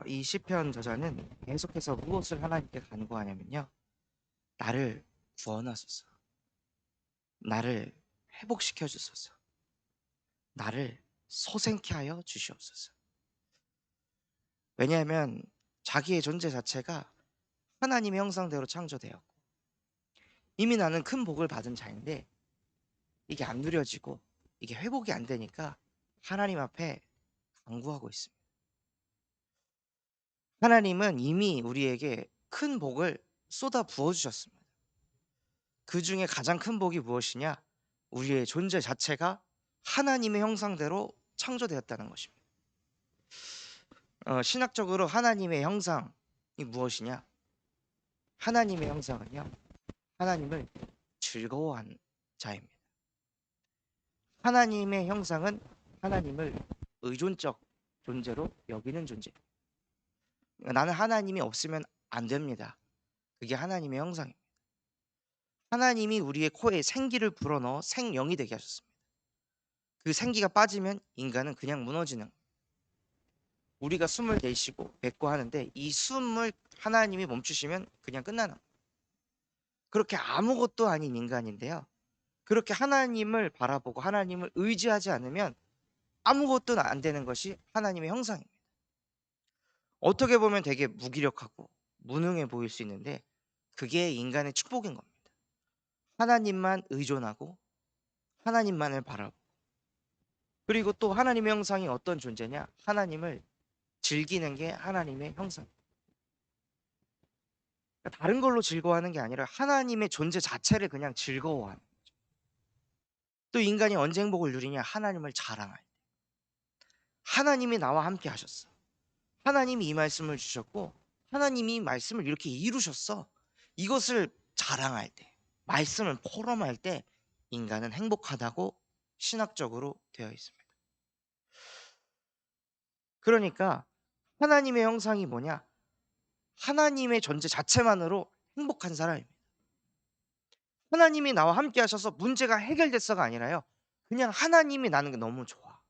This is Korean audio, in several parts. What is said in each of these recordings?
이 시편 저자는 계속해서 무엇을 하나님께 간구하냐면요. 나를 구원하소서. 나를 회복시켜 주소서. 나를 소생케 하여 주시옵소서. 왜냐하면 자기의 존재 자체가 하나님의 형상대로 창조되었고 이미 나는 큰 복을 받은 자인데 이게 안 누려지고 이게 회복이 안 되니까 하나님 앞에 간구하고 있습니다. 하나님은 이미 우리에게 큰 복을 쏟아 부어 주셨습니다. 그 중에 가장 큰 복이 무엇이냐? 우리의 존재 자체가 하나님의 형상대로 창조되었다는 것입니다. 신학적으로 하나님의 형상이 무엇이냐? 하나님의 형상은요, 하나님을 즐거워하는 자입니다. 하나님의 형상은 하나님을 의존적 존재로 여기는 존재. 나는 하나님이 없으면 안 됩니다. 그게 하나님의 형상입니다. 하나님이 우리의 코에 생기를 불어넣어 생명이 되게 하셨습니다. 그 생기가 빠지면 인간은 그냥 무너지는, 우리가 숨을 내쉬고 뱉고 하는데 이 숨을 하나님이 멈추시면 그냥 끝나는, 그렇게 아무것도 아닌 인간인데요. 그렇게 하나님을 바라보고 하나님을 의지하지 않으면 아무것도 안 되는 것이 하나님의 형상입니다. 어떻게 보면 되게 무기력하고 무능해 보일 수 있는데 그게 인간의 축복인 겁니다. 하나님만 의존하고 하나님만을 바라보고, 그리고 또 하나님의 형상이 어떤 존재냐? 하나님을 즐기는 게 하나님의 형상. 그러니까 다른 걸로 즐거워하는 게 아니라 하나님의 존재 자체를 그냥 즐거워하는 거죠. 또 인간이 언제 행복을 누리냐? 하나님을 자랑할 때. 하나님이 나와 함께 하셨어. 하나님이 이 말씀을 주셨고 하나님이 이 말씀을 이렇게 이루셨어. 이것을 자랑할 때, 말씀을 포럼할 때 인간은 행복하다고 신학적으로 되어 있습니다. 그러니까 하나님의 형상이 뭐냐? 하나님의 존재 자체만으로 행복한 사람입니다. 하나님이 나와 함께 하셔서 문제가 해결됐어가 아니라요. 그냥 하나님이 나는 게 너무 좋아.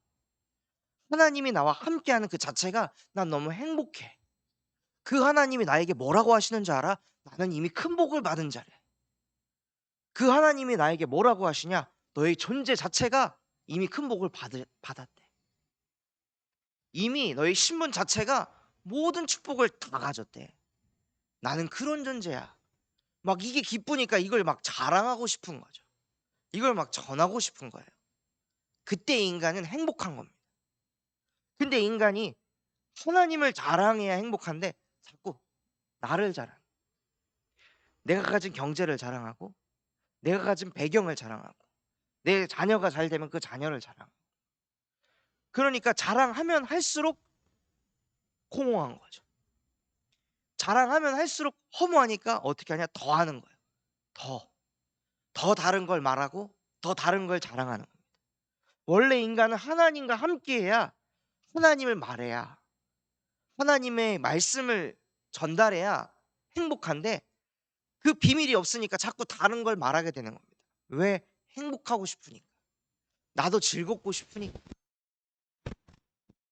하나님이 나와 함께하는 그 자체가 난 너무 행복해. 그 하나님이 나에게 뭐라고 하시는 줄 알아? 나는 이미 큰 복을 받은 자래. 그 하나님이 나에게 뭐라고 하시냐? 너의 존재 자체가 이미 큰 복을 받았대. 이미 너의 신분 자체가 모든 축복을 다 가졌대. 나는 그런 존재야. 막 이게 기쁘니까 이걸 막 자랑하고 싶은 거죠. 이걸 막 전하고 싶은 거예요. 그때 인간은 행복한 겁니다. 근데 인간이 하나님을 자랑해야 행복한데 자꾸 나를 자랑, 내가 가진 경제를 자랑하고 내가 가진 배경을 자랑하고 내 자녀가 잘 되면 그 자녀를 자랑하고, 그러니까 자랑하면 할수록 공허한 거죠. 자랑하면 할수록 허무하니까 어떻게 하냐? 더 하는 거예요. 더 다른 걸 말하고 더 다른 걸 자랑하는 겁니다. 원래 인간은 하나님과 함께해야, 하나님을 말해야, 하나님의 말씀을 전달해야 행복한데 그 비밀이 없으니까 자꾸 다른 걸 말하게 되는 겁니다. 왜? 행복하고 싶으니까. 나도 즐겁고 싶으니까.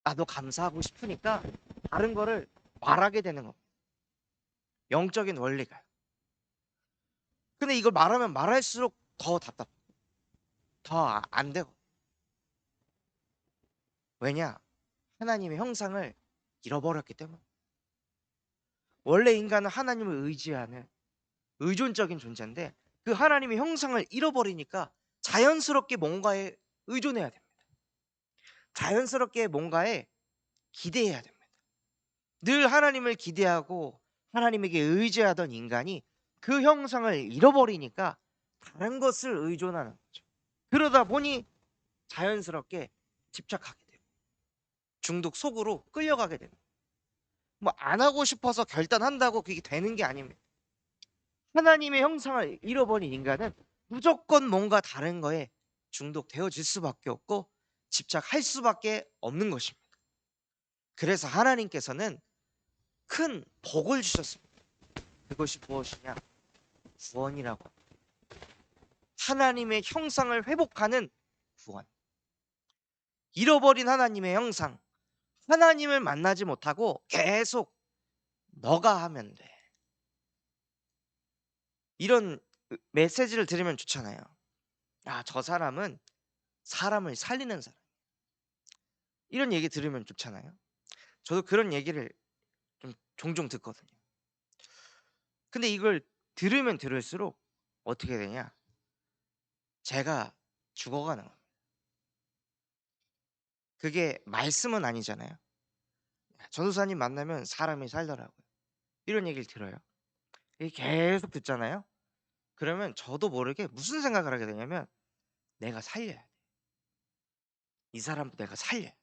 나도 감사하고 싶으니까 다른 거를 말하게 되는 겁니다. 영적인 원리가요. 근데 이걸 말하면 말할수록 더 답답해. 더 안 되고. 왜냐? 하나님의 형상을 잃어버렸기 때문에. 원래 인간은 하나님을 의지하는 의존적인 존재인데 그 하나님의 형상을 잃어버리니까 자연스럽게 뭔가에 의존해야 됩니다. 자연스럽게 뭔가에 기대해야 됩니다. 늘 하나님을 기대하고 하나님에게 의지하던 인간이 그 형상을 잃어버리니까 다른 것을 의존하는 거죠. 그러다 보니 자연스럽게 집착하게 되고 중독 속으로 끌려가게 되는, 뭐 안 하고 싶어서 결단한다고 그게 되는 게 아닙니다. 하나님의 형상을 잃어버린 인간은 무조건 뭔가 다른 거에 중독되어질 수밖에 없고 집착할 수밖에 없는 것입니다. 그래서 하나님께서는 큰 복을 주셨습니다. 그것이 무엇이냐? 구원이라고 합니다. 하나님의 형상을 회복하는 구원. 잃어버린 하나님의 형상, 하나님을 만나지 못하고 계속 "너가 하면 돼." 이런 메시지를 들으면 좋잖아요. "아 저 사람은 사람을 살리는 사람." 이런 얘기 들으면 좋잖아요. 저도 그런 얘기를 좀 종종 듣거든요. 근데 이걸 들으면 들을수록 어떻게 되냐? 제가 죽어가는 겁니다. 그게 말씀은 아니잖아요. 전도사님 만나면 사람이 살더라고요. 이런 얘기를 들어요. 이게 계속 듣잖아요. 그러면 저도 모르게 무슨 생각을 하게 되냐면 '내가 살려야 돼. 이 사람도 내가 살려야 돼.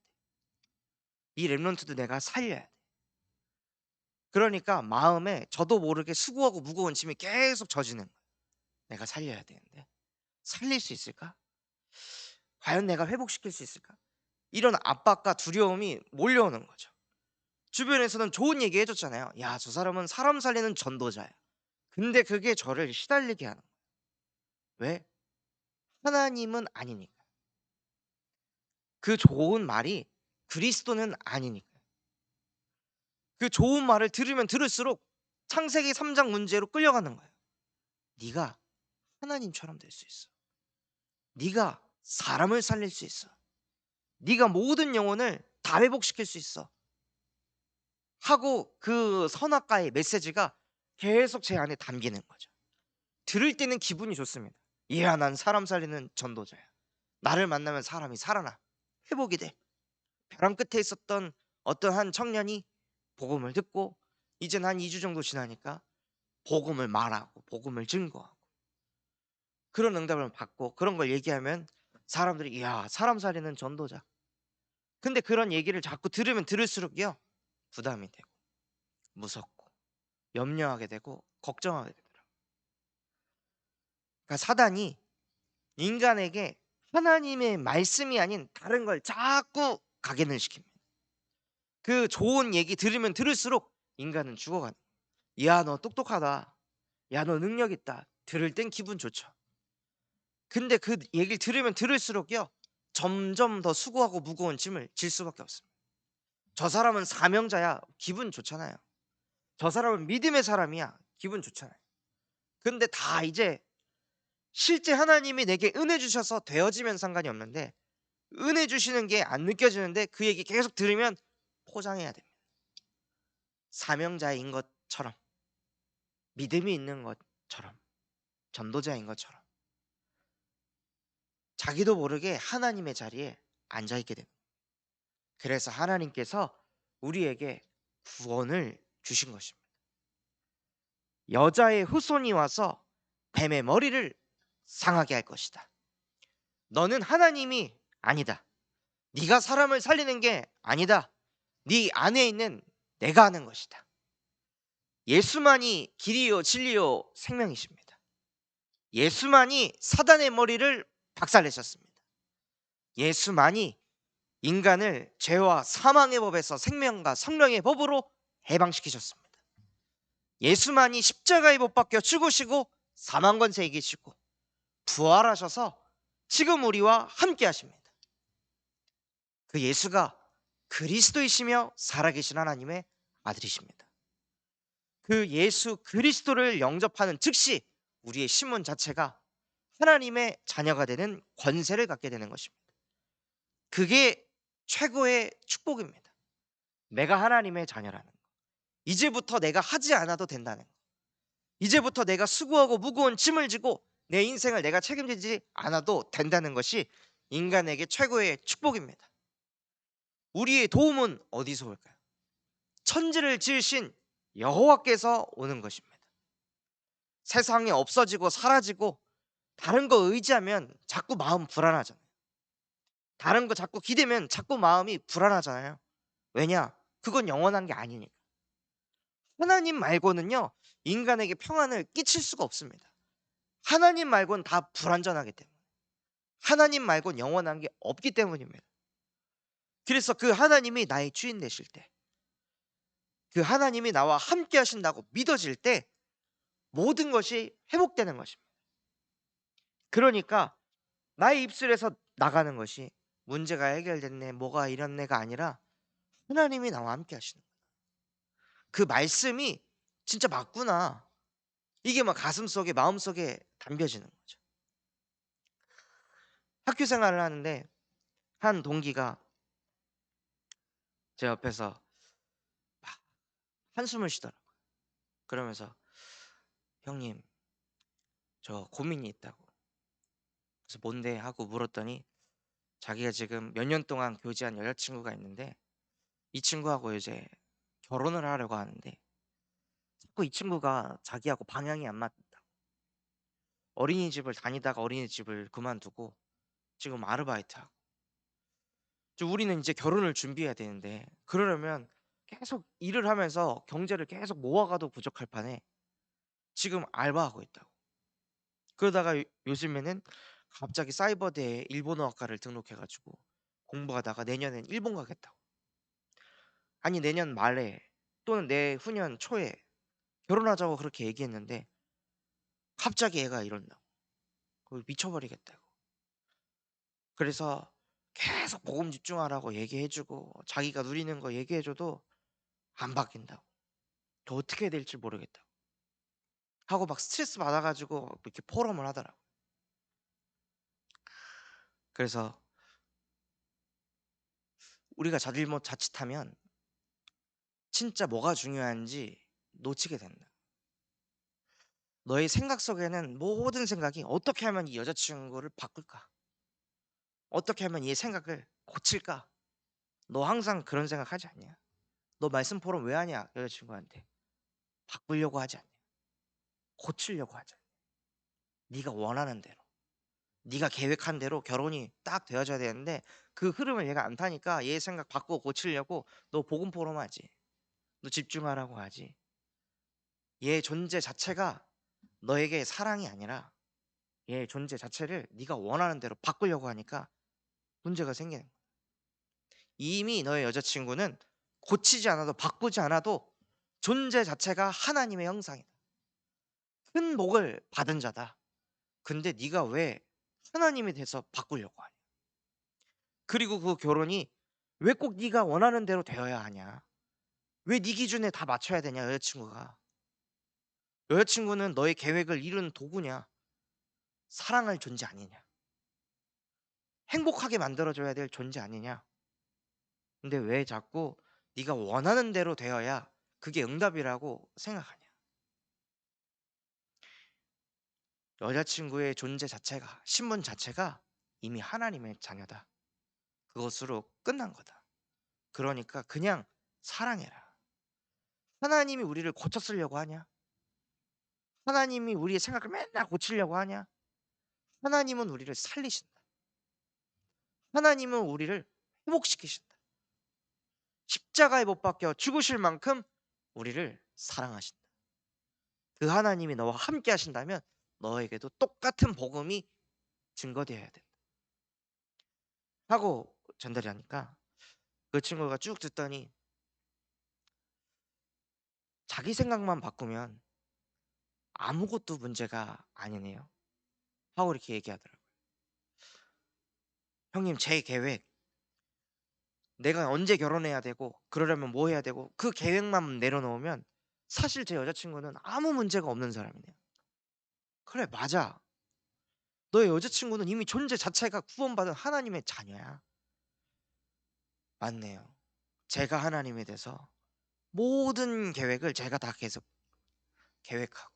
이 랩런트도 내가 살려야 돼.' 그러니까 마음에 저도 모르게 수고하고 무거운 짐이 계속 져지는 거예요. '내가 살려야 되는데 살릴 수 있을까? 과연 내가 회복시킬 수 있을까?' 이런 압박과 두려움이 몰려오는 거죠. 주변에서는 좋은 얘기 해 줬잖아요. "야 저 사람은 사람 살리는 전도자야." 근데 그게 저를 시달리게 하는 거예요. 왜? 하나님은 아니니까. 그 좋은 말이 그리스도는 아니니까요. 그 좋은 말을 들으면 들을수록 창세기 3장 문제로 끌려가는 거예요. "네가 하나님처럼 될 수 있어. 네가 사람을 살릴 수 있어. 네가 모든 영혼을 다 회복시킬 수 있어." 하고 그 선악과의 메시지가 계속 제 안에 담기는 거죠. 들을 때는 기분이 좋습니다. "이야 난 사람 살리는 전도자야. 나를 만나면 사람이 살아나. 회복이 돼." 벼랑 끝에 있었던 어떤 한 청년이 복음을 듣고 이젠 한 2주 정도 지나니까 복음을 말하고 복음을 증거하고 그런 응답을 받고 그런 걸 얘기하면 사람들이 "이야 사람 살리는 전도자." 근데 그런 얘기를 자꾸 들으면 들을수록요 부담이 되고 무섭고 염려하게 되고 걱정하게 되더라고요. 그러니까 사단이 인간에게 하나님의 말씀이 아닌 다른 걸 자꾸 각인을 시킵니다. 그 좋은 얘기 들으면 들을수록 인간은 죽어가는 거예요. "야 너 똑똑하다. 야 너 능력 있다." 들을 땐 기분 좋죠. 근데 그 얘기를 들으면 들을수록요 점점 더 수고하고 무거운 짐을 질 수밖에 없습니다. "저 사람은 사명자야." 기분 좋잖아요. "저 사람은 믿음의 사람이야." 기분 좋잖아요. 근데 다 이제 실제 하나님이 내게 은혜 주셔서 되어지면 상관이 없는데 은혜 주시는 게 안 느껴지는데 그 얘기 계속 들으면 포장해야 됩니다. 사명자인 것처럼 믿음이 있는 것처럼 전도자인 것처럼 자기도 모르게 하나님의 자리에 앉아 있게 됩니다. 그래서 하나님께서 우리에게 구원을 주신 것입니다. 여자의 후손이 와서 뱀의 머리를 상하게 할 것이다. 너는 하나님이 아니다. 네가 사람을 살리는 게 아니다. 네 안에 있는 내가 하는 것이다. 예수만이 길이요 진리요 생명이십니다. 예수만이 사단의 머리를 박살내셨습니다. 예수만이 인간을 죄와 사망의 법에서 생명과 성령의 법으로 해방시키셨습니다. 예수만이 십자가에 못 박혀 죽으시고 사망 권세 이기시고 부활하셔서 지금 우리와 함께 하십니다. 그 예수가 그리스도이시며 살아계신 하나님의 아들이십니다. 그 예수 그리스도를 영접하는 즉시 우리의 신분 자체가 하나님의 자녀가 되는 권세를 갖게 되는 것입니다. 그게 최고의 축복입니다. 내가 하나님의 자녀라는 거. 이제부터 내가 하지 않아도 된다는 거. 이제부터 내가 수고하고 무거운 짐을 지고 내 인생을 내가 책임지지 않아도 된다는 것이 인간에게 최고의 축복입니다. 우리의 도움은 어디서 올까요? 천지를 지으신 여호와께서 오는 것입니다. 세상에 없어지고 사라지고 다른 거 의지하면 자꾸 마음 불안하잖아요. 다른 거 자꾸 기대면 자꾸 마음이 불안하잖아요. 왜냐? 그건 영원한 게 아니니까. 하나님 말고는요 인간에게 평안을 끼칠 수가 없습니다. 하나님 말고는 다 불완전하기 때문에. 하나님 말고는 영원한 게 없기 때문입니다. 그래서 그 하나님이 나의 주인 되실 때, 그 하나님이 나와 함께 하신다고 믿어질 때 모든 것이 회복되는 것입니다. 그러니까 나의 입술에서 나가는 것이 문제가 해결됐네, 뭐가 이렇네가 아니라 하나님이 나와 함께 하시는 거야. 그 말씀이 진짜 맞구나. 이게 막 가슴속에 마음속에 담겨지는 거죠. 학교 생활을 하는데 한 동기가 제 옆에서 막 한숨을 쉬더라고요. 그러면서 "형님 저 고민이 있다고." 그래서 "뭔데?" 하고 물었더니 자기가 지금 몇 년 동안 교제한 여자친구가 있는데 이 친구하고 이제 결혼을 하려고 하는데 자꾸 이 친구가 자기하고 방향이 안 맞다. 어린이집을 다니다가 어린이집을 그만두고 지금 아르바이트하고 우리는 이제 결혼을 준비해야 되는데 그러려면 계속 일을 하면서 경제를 계속 모아가도 부족할 판에 지금 알바하고 있다고. 그러다가 요즘에는 갑자기 사이버대에 일본어학과를 등록해 가지고 공부하다가 내년엔 일본 가겠다고. 아니 내년 말에 또는 내후년 초에 결혼하자고 그렇게 얘기했는데 갑자기 애가 이런다고. 미쳐버리겠다고. 그래서 계속 복음 집중하라고 얘기해 주고 자기가 누리는 거 얘기해 줘도 안 바뀐다고. 저 어떻게 해야 될지 모르겠다고. 하고 막 스트레스 받아 가지고 이렇게 포럼을 하더라고요. 그래서 우리가 잘못 자칫하면 진짜 뭐가 중요한지 놓치게 된다. 너의 생각 속에는 모든 생각이 '어떻게 하면 이 여자친구를 바꿀까? 어떻게 하면 얘 생각을 고칠까?' 너 항상 그런 생각하지 않냐? 너 말씀 포럼 왜 하냐 여자친구한테? 바꾸려고 하지 않냐? 고치려고 하지 않냐? 네가 원하는 대로. 네가 계획한 대로 결혼이 딱 되어져야 되는데 그 흐름을 얘가 안 타니까 얘 생각 바꾸고 고치려고 너 복음 포럼하지. 너 집중하라고 하지. 얘 존재 자체가 너에게 사랑이 아니라 얘 존재 자체를 네가 원하는 대로 바꾸려고 하니까 문제가 생기는 거야. 이미 너의 여자친구는 고치지 않아도 바꾸지 않아도 존재 자체가 하나님의 형상이다. 큰 복을 받은 자다. 근데 네가 왜 하나님이 돼서 바꾸려고 하냐? 그리고 그 결혼이 왜 꼭 네가 원하는 대로 되어야 하냐? 왜 네 기준에 다 맞춰야 되냐 여자친구가. 여자친구는 너의 계획을 이루는 도구냐. 사랑할 존재 아니냐. 행복하게 만들어 줘야 될 존재 아니냐. 근데 왜 자꾸 네가 원하는 대로 되어야 그게 응답이라고 생각하냐. 여자친구의 존재 자체가 신분 자체가 이미 하나님의 자녀다. 그것으로 끝난 거다. 그러니까 그냥 사랑해라. 하나님이 우리를 고쳐 쓰려고 하냐? 하나님이 우리의 생각을 맨날 고치려고 하냐? 하나님은 우리를 살리신다. 하나님은 우리를 회복시키신다. 십자가에 못 박혀 죽으실 만큼 우리를 사랑하신다. 그 하나님이 너와 함께 하신다면 너에게도 똑같은 복음이 증거되어야 된다. 하고 전달이 하니까 그 친구가 쭉 듣더니 자기 생각만 바꾸면 아무것도 문제가 아니네요. 하고 이렇게 얘기하더라고요. 형님 제 계획 내가 언제 결혼해야 되고 그러려면 뭐 해야 되고 그 계획만 내려놓으면 사실 제 여자친구는 아무 문제가 없는 사람이네요. 그래 맞아. 너의 여자친구는 이미 존재 자체가 구원받은 하나님의 자녀야. 맞네요. 제가 하나님이 돼서 모든 계획을 제가 다 계속 계획하고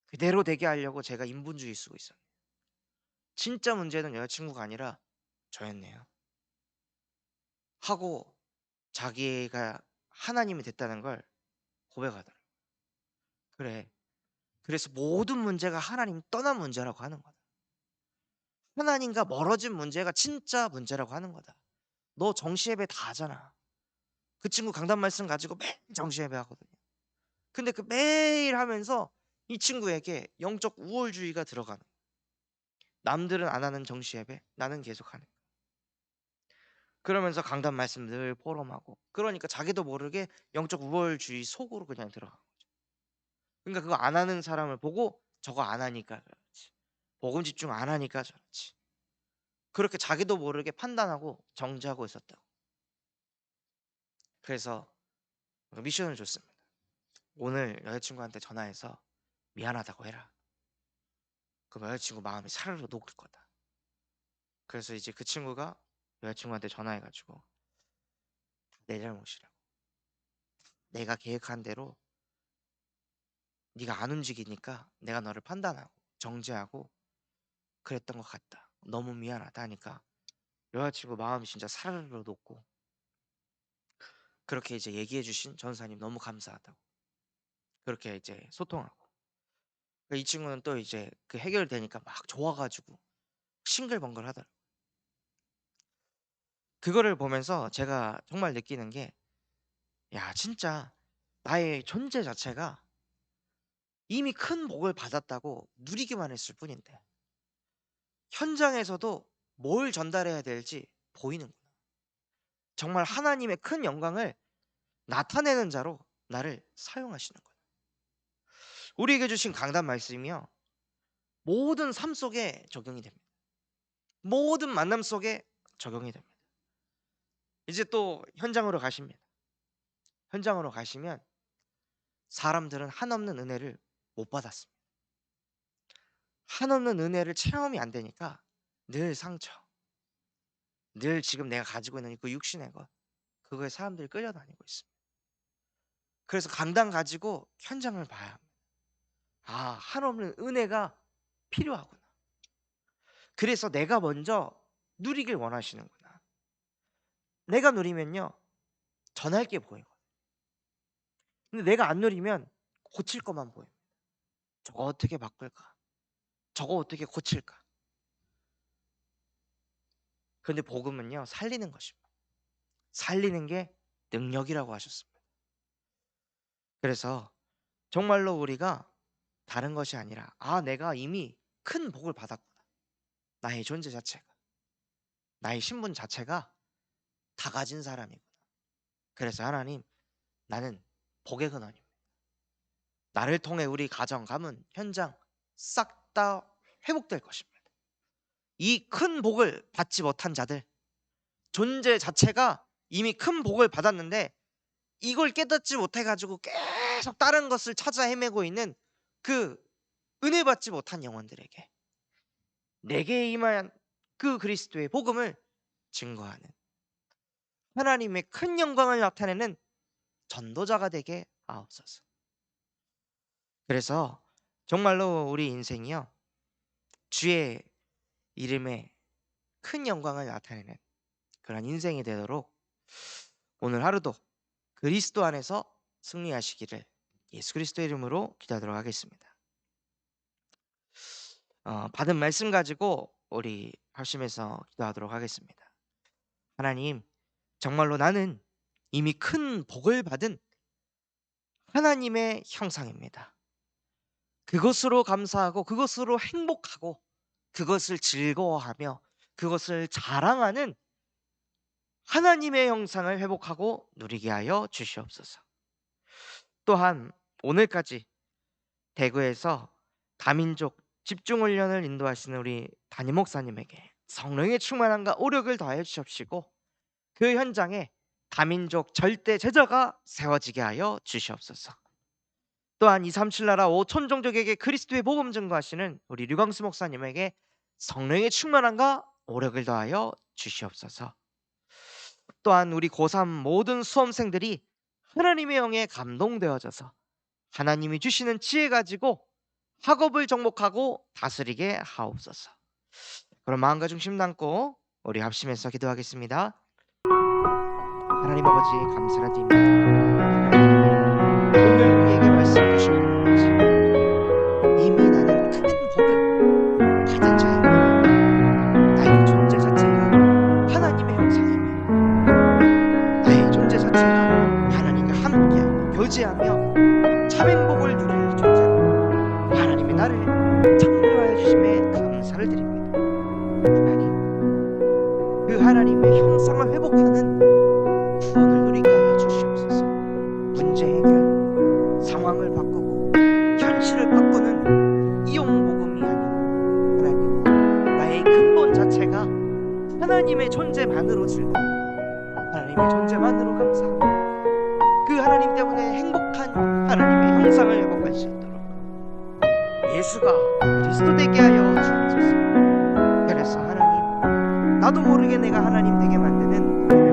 그대로 되게 하려고 제가 인본주의 쓰고 있었네요. 진짜 문제는 여자친구가 아니라 저였네요. 하고 자기가 하나님이 됐다는 걸 고백하더라고요. 그래. 그래서 모든 문제가 하나님 떠난 문제라고 하는 거다. 하나님과 멀어진 문제가 진짜 문제라고 하는 거다. 너 정시예배 다 하잖아. 그 친구 강단 말씀 가지고 매일 정시예배 하거든요. 근데 그 매일 하면서 이 친구에게 영적 우월주의가 들어가는 거야. 남들은 안 하는 정시예배 나는 계속 하는 거야. 그러면서 강단 말씀 늘 포럼하고 그러니까 자기도 모르게 영적 우월주의 속으로 그냥 들어간 거죠. 그러니까 그거 안 하는 사람을 보고 저거 안 하니까 그렇지. 복음 집중 안 하니까 저렇지. 그렇게 자기도 모르게 판단하고 정죄하고 있었다고. 그래서 미션을 줬습니다. 오늘 여자친구한테 전화해서 미안하다고 해라. 그럼 여자친구 마음이 사르르 녹을 거다. 그래서 이제 그 친구가 여자친구한테 전화해가지고 내 잘못이라고, 내가 계획한 대로 네가 안 움직이니까 내가 너를 판단하고 정죄하고 그랬던 것 같다. 너무 미안하다 하니까 여자친구 마음이 진짜 사르르 녹고, 그렇게 이제 얘기해 주신 전사님 너무 감사하다고, 그렇게 이제 소통하고, 이 친구는 또 이제 그 해결되니까 막 좋아가지고 싱글벙글 하더라고요. 그거를 보면서 제가 정말 느끼는 게, 야 진짜 나의 존재 자체가 이미 큰 복을 받았다고 누리기만 했을 뿐인데 현장에서도 뭘 전달해야 될지 보이는구나. 정말 하나님의 큰 영광을 나타내는 자로 나를 사용하시는 거예요. 우리에게 주신 강단 말씀이요, 모든 삶 속에 적용이 됩니다. 모든 만남 속에 적용이 됩니다. 이제 또 현장으로 가십니다. 현장으로 가시면 사람들은 한없는 은혜를 못 받았습니다. 한없는 은혜를 체험이 안 되니까 늘 상처, 늘 지금 내가 가지고 있는 그 육신의 것, 그거에 사람들이 끌려다니고 있습니다. 그래서 강단 가지고 현장을 봐야 합니다. 아, 한없는 은혜가 필요하구나. 그래서 내가 먼저 누리길 원하시는구나. 내가 누리면요 전할 게 보이거든. 근데 내가 안 누리면 고칠 것만 보입니다. 저거 어떻게 바꿀까? 저거 어떻게 고칠까? 그런데 복음은요 살리는 것입니다. 살리는 게 능력이라고 하셨습니다. 그래서 정말로 우리가 다른 것이 아니라, 아 내가 이미 큰 복을 받았구나. 나의 존재 자체가, 나의 신분 자체가 다 가진 사람이구나. 그래서 하나님, 나는 복의 근원입니다. 나를 통해 우리 가정, 가문, 현장 싹 다 회복될 것입니다. 이 큰 복을 받지 못한 자들, 존재 자체가 이미 큰 복을 받았는데 이걸 깨닫지 못해가지고 계속 다른 것을 찾아 헤매고 있는 그 은혜 받지 못한 영혼들에게 내게 임한 그 그리스도의 복음을 증거하는, 하나님의 큰 영광을 나타내는 전도자가 되게 하옵소서. 그래서 정말로 우리 인생이요 주의 이름에 큰 영광을 나타내는 그런 인생이 되도록 오늘 하루도 그리스도 안에서 승리하시기를 예수 그리스도 이름으로 기도하도록 하겠습니다. 받은 말씀 가지고 우리 합심해서 기도하도록 하겠습니다. 하나님, 정말로 나는 이미 큰 복을 받은 하나님의 형상입니다. 그것으로 감사하고 그것으로 행복하고 그것을 즐거워하며 그것을 자랑하는 하나님의 형상을 회복하고 누리게 하여 주시옵소서. 또한 오늘까지 대구에서 다민족 집중훈련을 인도하시는 우리 담임 목사님에게 성령의 충만함과 오력을 더하여 주시옵시고 그 현장에 다민족 절대 제자가 세워지게 하여 주시옵소서. 또한 237 나라 5천 종족에게 그리스도의 복음 증거하시는 우리 류광수 목사님에게 성령의 충만함과 오력을 더하여 주시옵소서. 또한 우리 고3 모든 수험생들이 하나님의 영에 감동되어져서 하나님이 주시는 지혜 가지고 학업을 정복하고 다스리게 하옵소서. 그럼 마음과 중심 담고 우리 합심해서 기도하겠습니다. 하나님 아버지 감사를 드립니다. 오늘 우리에게 말씀 주신 것같이 이미 나는 큰 복을 받은 자입니다. 나의 존재 자체가 하나님의 형상입니다. 나의 존재 자체가 하나님과 함께하며 교제하며 참행복을 누릴 존재로 하나님의 나를 창조하여 주심에 감사를 드립니다. 하나님, 그 하나님의 형상을 회복하는 구원을 누리게 하여 주시옵소서. 문제 해결, 상황을 바꾸고 현실을 바꾸는 이용복음이 아닌 하나님, 나의 근본 자체가 하나님의 존재만으로 즐거워 하나님의 존재만으로 감사합니다. 하나님 때문에 행복한 하나님의 형상을 회복하시도록 예수가 그리스도 되게 하여 주옵소서. 그래서 하나님, 나도 모르게 내가 하나님 되게 만드는